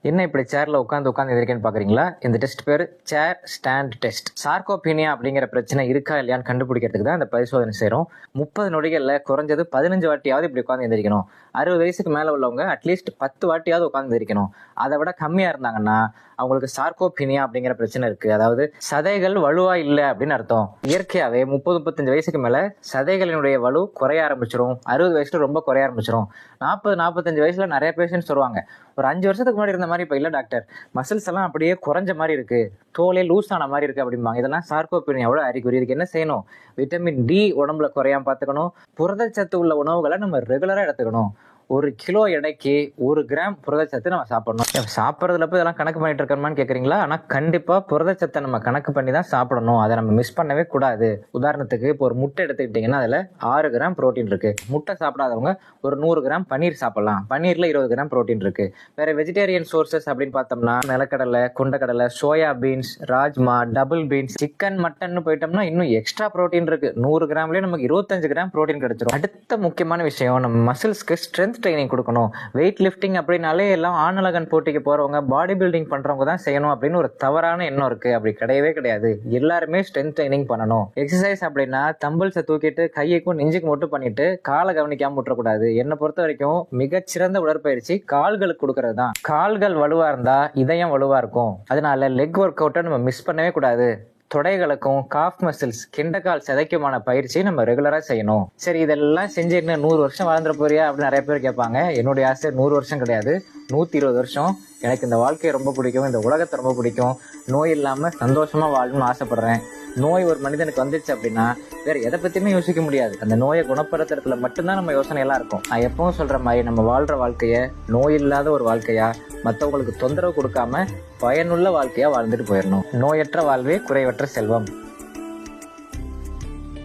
என்ன இப்படி சேர்ல உட்காந்து இருக்கேன்னு பாக்குறீங்களா? இந்த டெஸ்ட் பேர் சேர் ஸ்டாண்ட் டெஸ்ட். சார்கோபீனியா அப்படிங்கிற பிரச்சனை இருக்கா இல்லையான்னு கண்டுபிடிக்கிறதுக்கு தான் இந்த பரிசோதனை செய்யறோம். 30 நொடிகள்ல குறைஞ்சது 15 வாட்டியாவது இப்படி உட்காந்து எந்திரிக்கணும். 60 வயசுக்கு மேல உள்ளவங்க அட்லீஸ்ட் 10 வாட்டியாவது உட்காந்து எந்திரிக்கணும். அதை விட கம்மியா இருந்தாங்கன்னா அவங்களுக்கு சார்கோபீனியா அப்படிங்கிற பிரச்சனை இருக்கு. அதாவது சதைகள் வலுவா இல்லை அப்படின்னு அர்த்தம். இயற்கையாவே 30-35 வயசுக்கு மேல சதைகளினுடைய வலு குறைய ஆரம்பிச்சிடும். 60 வயசுல ரொம்ப குறைய ஆரம்பிச்சிடும். 40-45 வயசுல நிறைய பேஷண்ட்ஸ் வருவாங்க, ஒரு 5 வருஷத்துக்கு முன்னாடி இருந்த மாதிரி இப்ப இல்ல டாக்டர், மசில்ஸ் எல்லாம் அப்படியே குறைஞ்ச மாதிரி இருக்கு, தோலே லூஸ் ஆன மாதிரி இருக்கு அப்படிம்பாங்க. இதெல்லாம் சார்கோபீனியாவோட அறிகுறி. இதுக்கு என்ன செய்யணும்? விட்டமின் டி உடம்புல குறையாம பாத்துக்கணும். புரதச்சத்து உள்ள உணவுகளை நம்ம ரெகுலரா எடுத்துக்கணும். 1 கிலோ எடைக்கு 1 கிராம் புரதச்சத்து நம்ம சாப்பிடணும். சாப்பிட்றதுல போய் இதெல்லாம் கணக்கு பண்ணிட்டு இருக்கோமான்னு கேட்குறீங்களா? ஆனால் கண்டிப்பாக புரதச்சத்தை நம்ம கணக்கு பண்ணி தான் சாப்பிடணும். அதை நம்ம மிஸ் பண்ணவே கூடாது. உதாரணத்துக்கு இப்போ ஒரு முட்டை எடுத்துக்கிட்டிங்கன்னா அதில் 6 கிராம் ப்ரோட்டீன் இருக்கு. முட்டை சாப்பிடாதவங்க ஒரு 100 கிராம் பன்னீர் சாப்பிடலாம். பன்னீரில் 20 கிராம் ப்ரோட்டீன் இருக்கு. வேற வெஜிடேரியன் சோர்சஸ் அப்படின்னு பார்த்தோம்னா நிலக்கடலை, கொண்டக்கடலை, soya beans, rajma, double beans, chicken, mutton போயிட்டோம்னா இன்னும் எக்ஸ்ட்ரா ப்ரோட்டீன் இருக்கு. 100 கிராம்லேயே நமக்கு 25 கிராம் ப்ரோட்டீன் கிடைச்சிடும். அடுத்த முக்கியமான விஷயம், நம்ம மசில்ஸ்க்கு ஸ்ட்ரென்த் ட்ரைனிங் கொடுக்கணும். வெயிட் லிஃப்டிங் அப்படின்னாலே எல்லாம் ஆணழகன் போட்டிக்கு போறவங்க, பாடி பில்டிங் பண்றவங்க தான் செய்யணும் அப்படின்னு ஒரு தவறான எண்ணம் இருக்கு. அப்படி கிடையவே கிடையாது. எல்லாருமே ஸ்ட்ரென்த் ட்ரைனிங் பண்ணணும். எக்ஸசைஸ் அப்படின்னா தம்பிள்ஸை தூக்கிட்டு கையைக்கும் நெஞ்சுக்கு மட்டும் பண்ணிட்டு காலை கவனிக்காம விட்டுறக்கூடாது. என்னை பொறுத்த வரைக்கும் மிகச்சிறந்த உடற்பயிற்சி கால்களுக்கு கொடுக்கறது தான். கால்கள் வலுவா இருந்தா இதயம் வலுவா இருக்கும். அதனால லெக் ஒர்க் அவுட்டை நம்ம மிஸ் பண்ணவே கூடாது. தொடைகளுக்கும் காஃப் மசில்ஸ், கிண்டக்கால் சிதைக்குமான பயிற்சி நம்ம ரெகுலரா செய்யணும். சரி, இதெல்லாம் செஞ்சு என்ன 100 வருஷம் வாழ்ந்துட போறியா அப்படின்னு நிறைய பேர் கேட்பாங்க. என்னுடைய ஆசை 100 வருஷம் கிடையாது, 120 வருஷம். எனக்கு இந்த வாழ்க்கையை ரொம்ப பிடிக்கும், இந்த உலகத்தை ரொம்ப பிடிக்கும். நோய் இல்லாம சந்தோஷமா வாழணும்னு ஆசைப்படுறேன். நோய் ஒரு மனிதனுக்கு வந்துச்சு அப்படின்னா வேற எதை பத்தியுமே யோசிக்க முடியாது. அந்த நோயை குணப்படுத்துறதுல மட்டும்தான் நம்ம யோசனை எல்லாம் இருக்கும். நான் எப்பவும் சொல்ற மாதிரி நம்ம வாழ்ற வாழ்க்கைய நோய் இல்லாத ஒரு வாழ்க்கையா, மற்றவங்களுக்கு தொந்தரவு கொடுக்காம பயனுள்ள வாழ்க்கையா வாழ்ந்துட்டு போயிடணும். நோயற்ற வாழ்வே குறைவற்ற செல்வம்.